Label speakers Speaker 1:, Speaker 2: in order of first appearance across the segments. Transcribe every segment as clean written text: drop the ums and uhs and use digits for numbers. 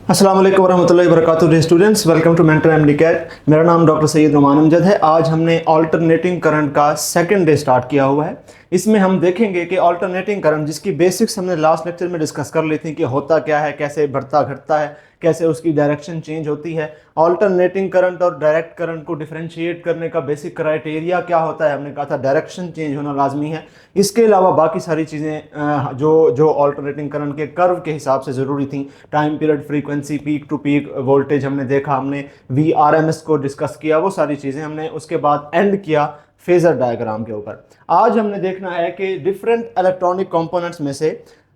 Speaker 1: अस्सलाम वालेकुम वरहमतुल्लाहि वबरकातुहू students, welcome to mentor MD CAT. मेरा नाम डॉक्टर सैयद नुमान अमजद है। आज हमने ऑल्टरनेटिंग करंट का सेकंड डे स्टार्ट किया हुआ है। इसमें हम देखेंगे कि ऑल्टरनेटिंग करंट, जिसकी बेसिक्स हमने लास्ट लेक्चर में डिस्कस कर ली थी कि होता क्या है, कैसे बढ़ता घटता है, कैसे उसकी डायरेक्शन चेंज होती है, ऑल्टरनेटिंग करंट और डायरेक्ट करंट को डिफरेंशिएट करने का बेसिक क्राइटेरिया क्या होता है। हमने कहा था डायरेक्शन चेंज होना लाजमी है। इसके अलावा बाकी सारी चीज़ें जो जो ऑल्टरनेटिंग करंट के कर्व के हिसाब से ज़रूरी थी, time period, frequency, peak to peak voltage हमने देखा, हमने VRMS को डिस्कस किया, वो सारी चीज़ें हमने उसके बाद एंड किया फेजर डायग्राम के ऊपर। आज हमने देखना है कि डिफरेंट इलेक्ट्रॉनिक कंपोनेंट्स में से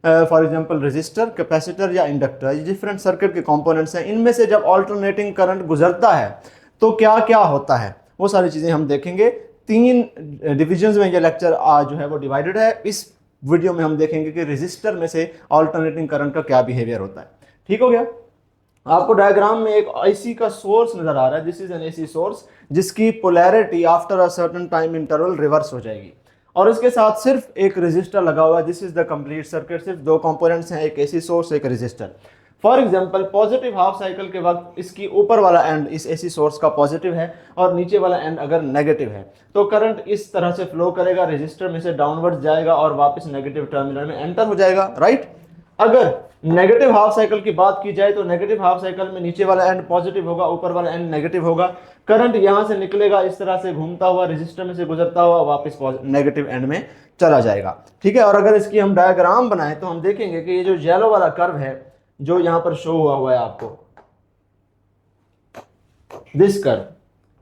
Speaker 1: फॉर एग्जांपल रेजिस्टर, कैपेसिटर या इंडक्टर, ये डिफरेंट सर्किट के कंपोनेंट्स हैं। इनमें से जब ऑल्टरनेटिंग करंट गुजरता है तो क्या क्या होता है, वो सारी चीज़ें हम देखेंगे। 3 डिविजन्स में ये लेक्चर आज जो है वो डिवाइडेड है। इस वीडियो में हम देखेंगे कि रेजिस्टर में से ऑल्टरनेटिंग करंट का क्या बिहेवियर होता है। ठीक हो गया। आपको डायग्राम में एक AC का सोर्स नजर आ रहा है। This is an AC source जिसकी polarity after a certain time interval reverse हो जाएगी, और इसके साथ सिर्फ एक रेजिस्टर लगा हुआ है। This is the complete circuit. सिर्फ 2 कंपोनेंट्स हैं, एक AC सोर्स, एक resistor. For example positive half cycle के वक्त इसकी ऊपर वाला एंड इस AC सोर्स का पॉजिटिव है और नीचे वाला एंड अगर नेगेटिव है तो करंट इस तरह से फ्लो करेगा, रेजिस्टर में से डाउनवर्ड जाएगा और वापस नेगेटिव टर्मिनल में एंटर हो जाएगा, राइट। अगर नेगेटिव हाफ साइकिल की बात की जाए तो नेगेटिव हाफ साइकिल में नीचे वाला एंड पॉजिटिव होगा, ऊपर वाला एंड नेगेटिव होगा। करंट यहां से निकलेगा इस तरह से घूमता हुआ, रेजिस्टर में से गुजरता हुआ वापस नेगेटिव एंड में चला जाएगा, ठीक है। और अगर इसकी हम डायग्राम बनाएं तो हम देखेंगे कि ये जो येलो वाला कर्व है जो यहां पर शो हुआ है आपको, this curve,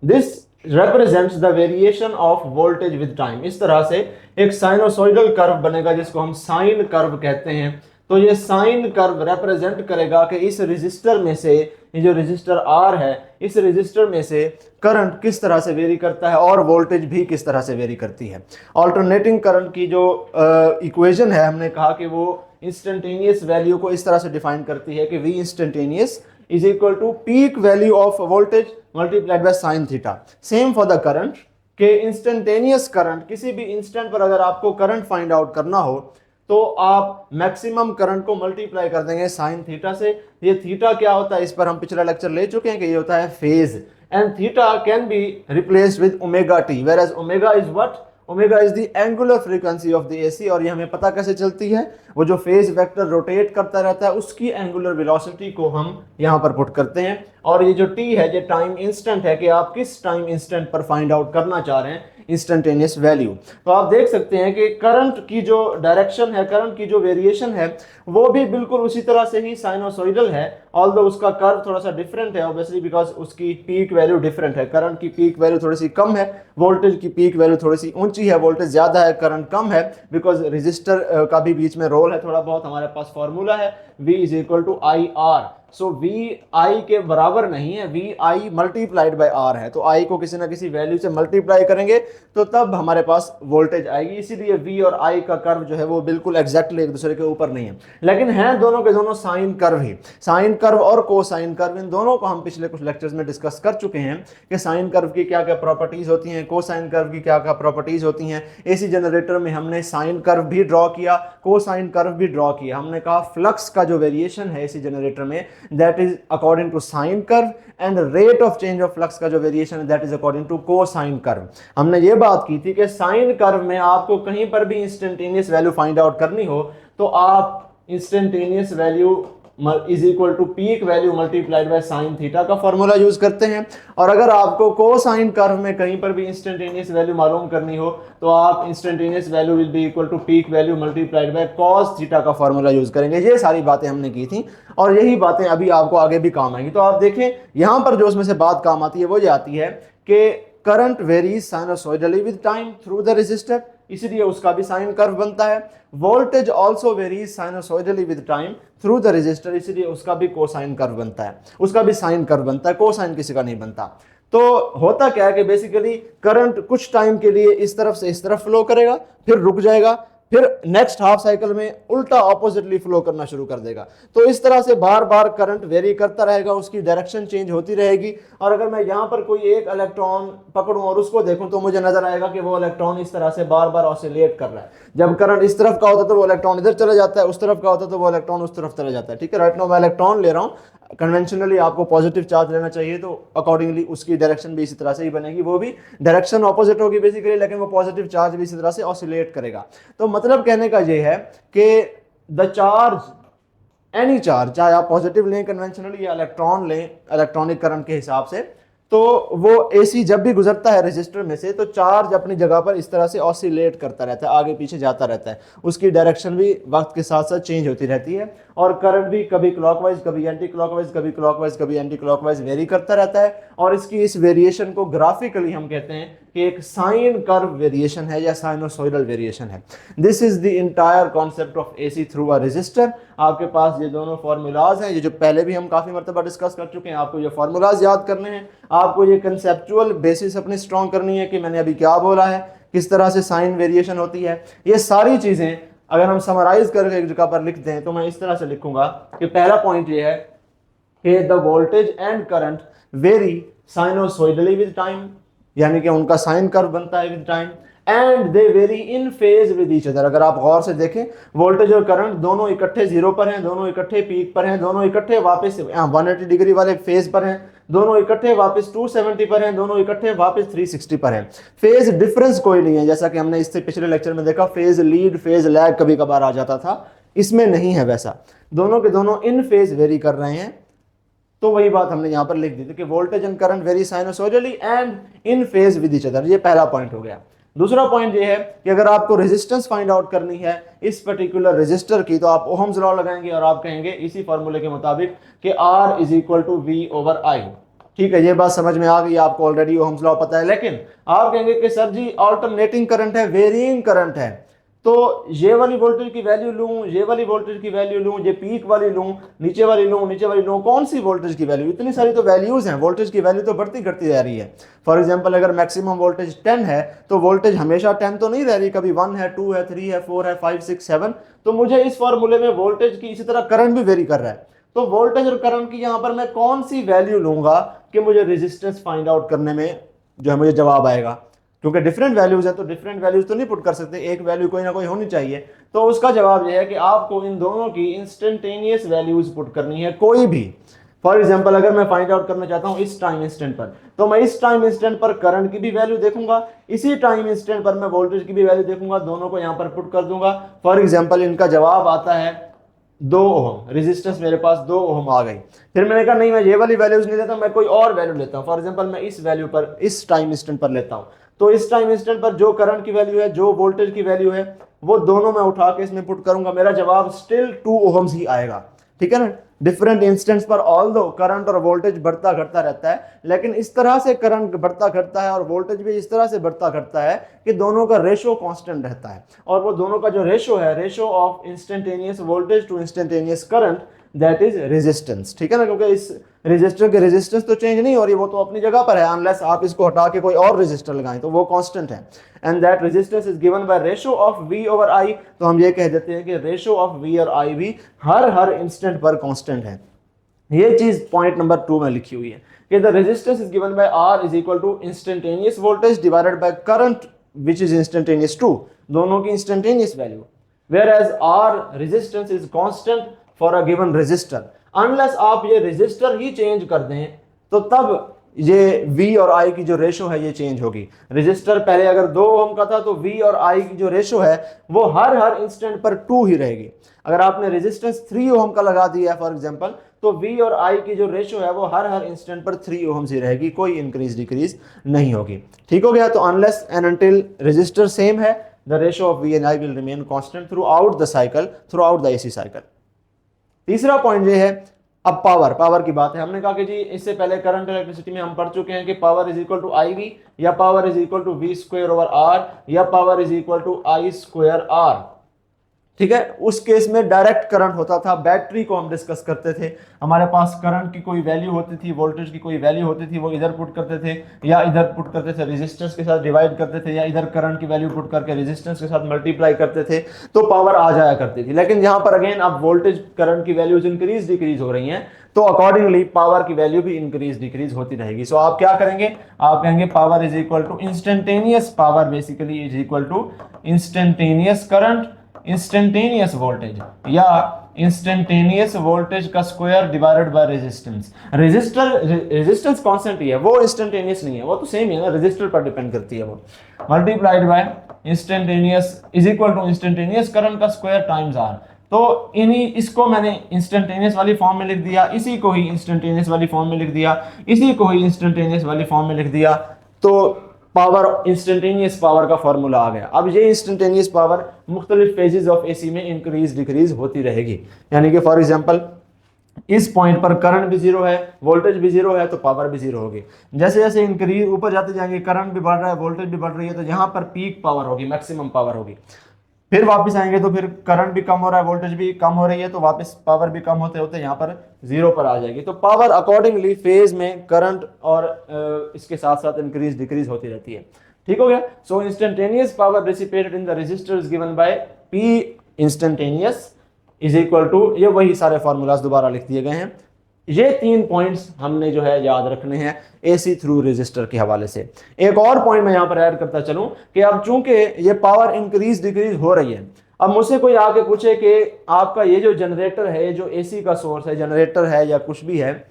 Speaker 1: this represents the variation of voltage with time। इस तरह से एक साइनोसॉइडल कर्व बनेगा जिसको हम साइन कर्व कहते हैं। तो ये साइन कर्व रिप्रेजेंट करेगा कि इस रेजिस्टर में से, ये जो रेजिस्टर R है, इस रेजिस्टर में से करंट किस तरह से वेरी करता है और वोल्टेज भी किस तरह से वेरी करती है। ऑल्टरनेटिंग करंट की जो इक्वेशन है, हमने कहा कि वो इंस्टेंटेनियस वैल्यू को इस तरह से डिफाइन करती है कि V instantaneous is equal to peak value of voltage multiplied by sin theta। Same for the current के इंस्टेंटेनियस करंट, किसी भी इंस्टेंट पर अगर आपको करंट फाइंड आउट करना हो तो आप मैक्सिमम करंट को मल्टीप्लाई कर देंगे साइन थीटा से। ये थीटा क्या होता है, इस पर हम पिछला लेक्चर ले चुके हैं कि ये होता है phase, and theta can be replaced with omega t, whereas omega is what, omega is the angular frequency of the AC। और ये हमें पता कैसे चलती है, वो जो फेज वेक्टर रोटेट करता रहता है उसकी एंगुलर वेलोसिटी को हम यहाँ पर पुट करते हैं। और ये जो T है, ये टाइम इंस्टेंट है कि आप किस टाइम इंस्टेंट पर फाइंड आउट करना चाह रहे हैं इंस्टेंटेनियस वैल्यू। तो आप देख सकते हैं कि करंट की जो डायरेक्शन है, करंट की जो वेरिएशन है, वो भी बिल्कुल उसी तरह से ही साइनोसॉइडल है, ऑल्दो उसका कर्व थोड़ा सा डिफरेंट है ऑब्वियसली बिकॉज उसकी पीक वैल्यू डिफरेंट है। करंट की पीक वैल्यू थोड़ी सी कम है, वोल्टेज की पीक वैल्यू थोड़ी सी ऊंची है, वोल्टेज ज्यादा है, करंट कम है, बिकॉज रेजिस्टर का भी बीच में रोल है थोड़ा बहुत। हमारे पास फॉर्मूला है V is equal to IR। So V I के बराबर नहीं है, V I multiplied by R है। तो I को किसी ना किसी वैल्यू से मल्टीप्लाई करेंगे तो तब हमारे पास वोल्टेज आएगी। इसीलिए V और I का कर्व जो है वो बिल्कुल एग्जैक्टली एक दूसरे के ऊपर नहीं है, लेकिन हैं दोनों के दोनों साइन कर्व ही। साइन कर्व और कोसाइन कर्व, इन दोनों को हम पिछले कुछ लेक्चर्स में डिस्कस कर चुके हैं कि साइन कर्व की क्या क्या प्रॉपर्टीज होती हैं, कोसाइन कर्व की क्या क्या प्रॉपर्टीज होती हैं। AC जनरेटर में हमने साइन कर्व भी ड्रॉ किया, कोसाइन कर्व भी ड्रॉ किया। हमने कहा फ्लक्स का जो वेरिएशन है AC जनरेटर में, that is according to sine curve, and rate of change of flux का जो वेरिएशन है that is according to cosine curve। हमने ये बात की थी कि साइन कर्व में आपको कहीं पर भी इंस्टेंटेनियस वैल्यू फाइंड आउट करनी हो तो आप instantaneous value is equal to peak value multiplied by sine theta का फॉर्मूला यूज करते हैं। और अगर आपको कोसाइन कर्व में कहीं पर भी इंस्टेंटेनियस वैल्यू मालूम करनी हो तो आप instantaneous value will be equal to peak value multiplied by cos theta का फॉर्मूला यूज करेंगे। ये सारी बातें हमने की थी और यही बातें अभी आपको आगे भी काम आएंगी। तो आप देखें यहां पर जो उसमें से बात काम आती है वो ये आती है कि current varies sinusoidally with time through the resistor, इसलिए उसका भी साइन कर्व बनता है। Voltage also varies sinusoidally with time through the resistor, इसलिए उसका भी कोसाइन कर्व बनता है, उसका भी साइन कर्व बनता है, कोसाइन किसी का नहीं बनता। तो होता क्या है कि बेसिकली करंट कुछ टाइम के लिए इस तरफ से इस तरफ फ्लो करेगा, फिर रुक जाएगा, फिर नेक्स्ट हाफ साइकिल में उल्टा ऑपोजिटली फ्लो करना शुरू कर देगा। तो इस तरह से बार बार करंट वेरी करता रहेगा, उसकी डायरेक्शन चेंज होती रहेगी। और अगर मैं यहाँ पर कोई एक इलेक्ट्रॉन पकड़ूं और उसको देखूं तो मुझे नजर आएगा कि वो इलेक्ट्रॉन इस तरह से बार बार ऑसिलेट कर रहा है। जब करंट इस तरफ का होता है तो वो इलेक्ट्रॉन इधर चला जाता है, उस तरफ का होता है तो वो इलेक्ट्रॉन उस तरफ चला जाता है। ठीक है, राइट नाउ मैं इलेक्ट्रॉन ले रहा हूँ, कन्वेंशनली आपको पॉजिटिव चार्ज लेना चाहिए, तो अकॉर्डिंगली उसकी डायरेक्शन भी इसी तरह से ही बनेगी, वो भी डायरेक्शन ऑपोजिट होगी बेसिकली, लेकिन वो पॉजिटिव चार्ज भी इसी तरह से ऑसिलेट करेगा। तो मतलब कहने का ये है कि द चार्ज, एनी चार्ज, चाहे आप पॉजिटिव लें कन्वेंशनली या इलेक्ट्रॉन लें इलेक्ट्रॉनिक करंट के हिसाब से, तो वो एसी जब भी गुजरता है रेजिस्टर में से, तो चार्ज अपनी जगह पर इस तरह से ऑसिलेट करता रहता है, आगे पीछे जाता रहता है, उसकी डायरेक्शन भी वक्त के साथ साथ चेंज होती रहती है, और करंट भी कभी क्लॉकवाइज कभी एंटी क्लॉकवाइज, कभी क्लॉकवाइज कभी एंटी क्लॉकवाइज वेरी करता रहता है। और इसकी इस वेरिएशन को ग्राफिकली हम कहते हैं कि एक साइन कर्व वेरिएशन है या साइनोसॉइडल वेरिएशन है। This is the entire concept of AC through a resistor. आपके पास ये दोनों फॉर्मूलाज हैं, ये जो पहले भी हम काफी मरतबा डिस्कस कर चुके हैं, आपको ये फॉर्मूलाज याद करने हैं, आपको ये कंसेप्चुअल बेसिस अपनी स्ट्रॉन्ग करनी है कि मैंने अभी क्या बोला है, किस तरह से साइन वेरिएशन होती है। ये सारी चीजें अगर हम समराइज करके एक जगह पर लिख दें तो मैं इस तरह से लिखूंगा कि पहला पॉइंट ये है कि the voltage and current vary sinusoidally with time, यानी कि उनका साइन कर्व बनता है with time, and they vary in phase with each other. अगर आप गौर से देखें, वोल्टेज और करंट दोनों इकट्ठे जीरो पर हैं, दोनों इकट्ठे पीक पर हैं, दोनों इकट्ठे वापस 180 डिग्री वाले फेज पर हैं, दोनों इकट्ठे वापस 270 पर हैं, दोनों इकट्ठे वापस 360 पर हैं। फेज डिफरेंस कोई नहीं है, जैसा कि हमने इससे पिछले लेक्चर में देखा, फेज लीड फेज लैग कभी कभार आ जाता था, इसमें नहीं है वैसा, दोनों के दोनों इन फेज वेरी कर रहे हैं। तो वही बात हमने यहां पर लिख दी थी कि voltage and current vary sinusoidally and in phase with each other. ये पहला पॉइंट हो गया। दूसरा पॉइंट ये है कि अगर आपको रेजिस्टेंस फाइंड आउट करनी है इस पर्टिकुलर रेजिस्टर की, तो आप ओहम्स लॉ लगाएंगे और आप कहेंगे इसी फॉर्मूले के मुताबिक कि R is equal to V over I। ठीक है, ये बात समझ में आ गई, आपको ऑलरेडी ओहम्स लॉ पता है। लेकिन आप कहेंगे कि सर जी ऑल्टरनेटिंग करंट है, वेरिइंग करंट है, तो ये वाली वोल्टेज की वैल्यू लूं, ये वाली वोल्टेज की वैल्यू लूं, ये पीक वाली लूं, नीचे वाली लूं, नीचे वाली लूं, कौन सी वोल्टेज की वैल्यू? इतनी सारी तो वैल्यूज हैं, वोल्टेज की वैल्यू तो बढ़ती घटती जा रही है। फॉर एग्जांपल अगर मैक्सिमम वोल्टेज 10 है तो वोल्टेज हमेशा 10 तो नहीं रह रही, कभी 1 है, 2 है, 3 है, 4 है, 5, 6, 7। तो मुझे इस फॉर्मूले में वोल्टेज की, इसी तरह करंट भी वेरी कर रहा है, तो वोल्टेज और करंट की यहां पर मैं कौन सी वैल्यू लूंगा कि मुझे रेजिस्टेंस फाइंड आउट करने में जो है मुझे जवाब आएगा? क्योंकि डिफरेंट वैल्यूज है तो डिफरेंट वैल्यूज तो नहीं पुट कर सकते, एक वैल्यू कोई ना कोई होनी चाहिए। तो उसका जवाब यह है कि आपको इन दोनों की इंस्टेंटेनियस वैल्यूज पुट करनी है, कोई भी। फॉर एग्जांपल अगर मैं फाइंड आउट करना चाहता हूं इस टाइम इंस्टेंट पर, तो मैं इस टाइम इंस्टेंट पर करंट की भी वैल्यू देखूंगा, इसी टाइम इंस्टेंट पर मैं वोल्टेज की भी वैल्यू देखूंगा, दोनों को यहां पर पुट कर दूंगा। फॉर एग्जांपल इनका जवाब आता है 2 ओम, रेजिस्टेंस मेरे पास 2 ओम आ गई। फिर मैंने कहा नहीं, मैं ये वाली वैल्यूज नहीं लेता, मैं कोई और वैल्यू लेता हूं। फॉर एग्जांपल मैं इस वैल्यू पर, इस टाइम इंस्टेंट पर लेता हूं, तो इस टाइम इंस्टेंट पर जो करंट की वैल्यू है, जो वोल्टेज की वैल्यू है, वो दोनों मैं उठा के इसमें पुट करूंगा, मेरा जवाब स्टिल 2 ओम्स ही आएगा। ठीक है ना? डिफरेंट इंस्टेंट्स पर ऑल्दो करंट और वोल्टेज बढ़ता घटता रहता है, लेकिन इस तरह से करंट बढ़ता घटता है और वोल्टेज भी इस तरह से बढ़ता घटता है कि दोनों का रेशो कांस्टेंट रहता है। और वो दोनों का जो रेशो है, ratio of instantaneous voltage to instantaneous current, that is resistance. ठीक है ना? क्योंकि इस रेजिस्टर की रेजिस्टेंस तो चेंज नहीं हो रही, वो तो अपनी जगह पर है, अनलेस आप इसको हटा के कोई और रेजिस्टर लगाएं तो वो कांस्टेंट है। And that resistance is given bye ratio of V over I। तो हम ये कह देते हैं कि रेशो ऑफ V और I भी हर इंस्टेंट पर कांस्टेंट है। ये चीज पॉइंट नंबर 2 में लिखी हुई है कि the resistance is given by R is equal to instantaneous voltage divided by current which is instantaneous too, दोनों की instantaneous value. Whereas R resistance is constant for a given resistor, unless आप ये resistor ही change कर दें तो तब ये V और I की जो रेशो है ये चेंज होगी। रेजिस्टर पहले अगर 2 ओम का था तो V और I की जो रेशो है वो हर इंस्टेंट पर 2 ही रहेगी। अगर आपने रेजिस्टेंस 3 ओम का लगा दिया है फॉर एग्जांपल, तो V और I की जो रेशो है वो हर इंस्टेंट पर 3 ओम्स ही रहेगी, कोई इंक्रीज डिक्रीज नहीं होगी। ठीक हो गया? तो unless and until resistor same है, the ratio of V and I will remain constant throughout the cycle, throughout the AC cycle। तीसरा पॉइंट ये है, अब पावर की बात है। हमने कहा कि जी इससे पहले करंट इलेक्ट्रिसिटी में हम पढ़ चुके हैं कि power is equal to IV, या power is equal to V square over R, या power is equal to I square R। ठीक है? उस केस में डायरेक्ट करंट होता था, बैटरी को हम डिस्कस करते थे, हमारे पास करंट की कोई वैल्यू होती थी, वोल्टेज की कोई वैल्यू होती थी, वो इधर पुट करते थे या इधर पुट करते थे, रेजिस्टेंस के साथ डिवाइड करते थे, या इधर करंट की वैल्यू पुट करके रेजिस्टेंस के साथ मल्टीप्लाई करते थे, तो पावर आ जाया करती थी। लेकिन यहाँ पर अगेन अब वोल्टेज करंट की वैल्यूज इंक्रीज डिक्रीज हो रही हैं, तो अकॉर्डिंगली पावर की वैल्यू भी इंक्रीज डिक्रीज होती रहेगी। सो आप क्या करेंगे? आप कहेंगे power is equal to instantaneous power, basically is equal to instantaneous current, instantaneous voltage, या इंस्टेंटेनियस वोल्टेज का square divided by resistance. Resistance constant ही है, वो इंस्टेंटेनियस नहीं है, वो तो सेम ही है ना, रेजिस्टर पर डिपेंड करती है वो। Multiplied by instantaneous is equal to instantaneous current का स्क्वायर टाइम्स आर। तो इन्हीं इसको मैंने इंस्टेंटेनियस वाली फॉर्म में लिख दिया, इसी को ही इंस्टेंटेनियस वाली फॉर्म में लिख दिया, इसी को ही इंस्टेंटेनियस वाली फॉर्म में लिख दिया, तो पावर, इंस्टेंटेनियस पावर का फॉर्मूला आ गया। अब ये इंस्टेंटेनियस पावर मुख्तलिफ फेजेस ऑफ एसी में इंक्रीज डिक्रीज होती रहेगी। यानी कि फॉर एग्जांपल इस पॉइंट पर करंट भी जीरो है, वोल्टेज भी जीरो है, तो पावर भी जीरो होगी। जैसे जैसे इंक्रीज ऊपर जाते जाएंगे, करंट भी बढ़ रहा है, वोल्टेज भी बढ़ रही है, तो यहाँ पर पीक पावर होगी, मैक्सिमम पावर होगी। फिर वापस आएंगे तो फिर करंट भी कम हो रहा है, वोल्टेज भी कम हो रही है, तो वापस पावर भी कम होते होते यहाँ पर जीरो पर आ जाएगी। तो पावर अकॉर्डिंगली फेज में करंट और इसके साथ साथ इंक्रीज डिक्रीज होती रहती है। ठीक हो गया। So instantaneous power dissipated in the resistors given by P instantaneous is equal to, ये वही सारे फॉर्मूलाज दोबारा लिख दिए गए हैं। ये 3 पॉइंट्स हमने जो है याद रखने हैं एसी थ्रू रेजिस्टर के हवाले से। एक और पॉइंट मैं यहाँ पर ऐड करता चलूं कि अब चूंकि ये पावर इंक्रीज डिक्रीज हो रही है, अब मुझसे कोई आके पूछे कि आपका ये जो जनरेटर है, जो एसी का सोर्स है, जनरेटर है या कुछ भी है,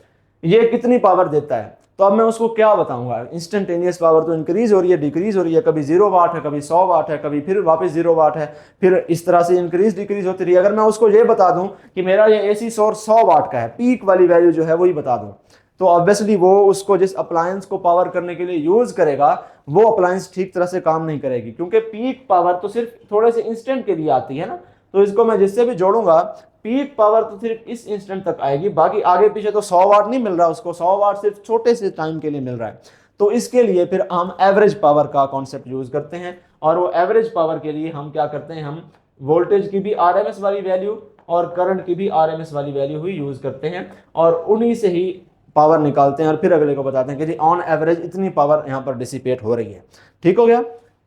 Speaker 1: ये कितनी पावर देता है, तो अब मैं उसको क्या बताऊंगा। इंस्टेंटेनियस पावर तो इंक्रीज हो रही है, डिक्रीज हो रही है, कभी 0 वाट है, कभी 100 वाट है, कभी फिर वापस 0 वाट है, फिर इस तरह से इंक्रीज डिक्रीज होती रही है। अगर मैं उसको ये बता दूं कि मेरा ये एसी सोर्स 100 वाट का है, पीक वाली वैल्यू जो है वही बता दूं, तो ऑब्वियसली वो उसको जिस अप्लायंस को पावर करने के लिए यूज करेगा, वो अप्लायंस ठीक तरह से काम नहीं करेगी, क्योंकि पीक पावर तो सिर्फ थोड़े से इंस्टेंट के लिए आती है ना। तो इसको मैं जिससे भी जोड़ूंगा, पीक पावर तो सिर्फ इस इंस्टेंट तक आएगी, बाकी आगे पीछे तो 100 वाट नहीं मिल रहा उसको, 100 वाट सिर्फ छोटे से टाइम के लिए मिल रहा है। तो इसके लिए फिर हम एवरेज पावर का कॉन्सेप्ट यूज करते हैं, और वो एवरेज पावर के लिए हम क्या करते हैं, हम वोल्टेज की भी आरएमएस वाली वैल्यू और करंट की भी आरएमएस वाली वैल्यू ही यूज करते हैं, और उन्हीं से ही पावर निकालते हैं और फिर अगले को बताते हैं कि जी ऑन एवरेज इतनी पावर यहाँ पर डिसिपेट हो रही है। ठीक हो गया।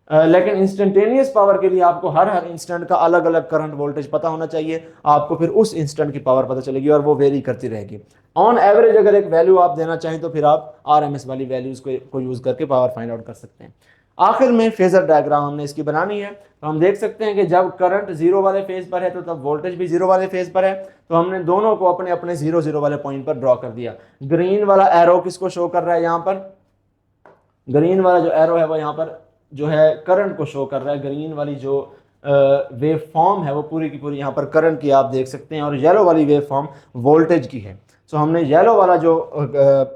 Speaker 1: लेकिन इंस्टेंटेनियस पावर के लिए आपको हर इंस्टेंट का अलग अलग करंट वोल्टेज पता होना चाहिए, आपको फिर उस इंस्टेंट की पावर पता चलेगी और वो वेरी करती रहेगी। ऑन एवरेज अगर एक वैल्यू आप देना चाहें तो फिर आप आरएमएस वाली वैल्यूज को यूज करके पावर फाइंड आउट कर सकते हैं। आखिर में फेजर डायग्राम हमने इसकी बनानी है, तो हम देख सकते हैं कि जब करंट जीरो वाले फेज पर है तो तब वोल्टेज भी जीरो वाले फेज पर है, तो हमने दोनों को अपने अपने 0 0 वाले पॉइंट पर ड्रॉ कर दिया। ग्रीन वाला एरो किसको शो कर रहा है, यहाँ पर ग्रीन वाला जो एरो है वो यहाँ पर जो है करंट को शो कर रहा है। ग्रीन वाली जो वेव फॉर्म है वो पूरी की पूरी यहाँ पर करंट की आप देख सकते हैं, और येलो वाली वेव फॉर्म वोल्टेज की है। सो हमने येलो वाला जो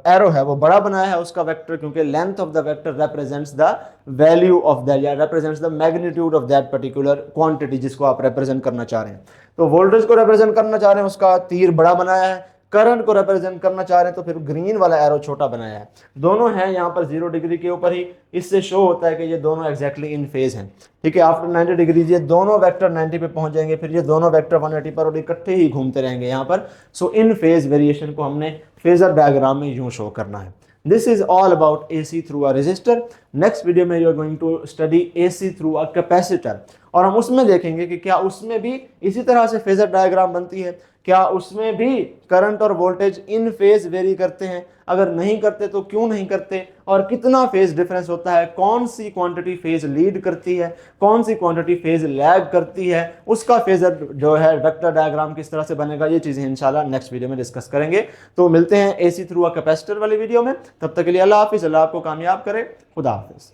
Speaker 1: एरो है वो बड़ा बनाया है उसका वेक्टर, क्योंकि length of the vector represents the value of that, या represents the magnitude of that particular quantity जिसको आप रिप्रेजेंट करना चाह रहे हैं। तो वोल्टेज को रिप्रेजेंट करना चाह रहे हैं, उसका तीर बड़ा बनाया है। करंट को रिप्रेजेंट करना चाह रहे हैं तो फिर ग्रीन वाला एरो छोटा बनाया है। दोनों हैं यहाँ पर 0 डिग्री के ऊपर ही, इससे शो होता है कि ये दोनों एग्जैक्टली इन फेज हैं। ठीक है, आफ्टर 90 डिग्री ये दोनों वेक्टर 90 पे पहुंच जाएंगे, फिर ये दोनों वेक्टर 180 पर और इकट्ठे ही घूमते रहेंगे यहाँ पर। सो इन फेज वेरिएशन को हमने फेजर डायग्राम में यूं शो करना है। This is all about AC through a resistor. Next video में you are going to study AC through a capacitor, और हम उसमें देखेंगे कि क्या उसमें भी इसी तरह से फेजर डायग्राम बनती है, क्या उसमें भी करंट और वोल्टेज इन फेज वेरी करते हैं, अगर नहीं करते तो क्यों नहीं करते, और कितना फेज डिफरेंस होता है, कौन सी क्वांटिटी फेज लीड करती है, कौन सी क्वांटिटी फेज लैग करती है, उसका फेजर जो है वेक्टर डायग्राम किस तरह से बनेगा, ये चीजें इंशाल्लाह नेक्स्ट वीडियो में डिस्कस करेंगे। तो मिलते हैं एसी थ्रू अ कैपेसिटर वाली वीडियो में, तब तक के लिए अल्लाह हाफिज, अल्लाह आपको कामयाब करे, खुदा हाफिज।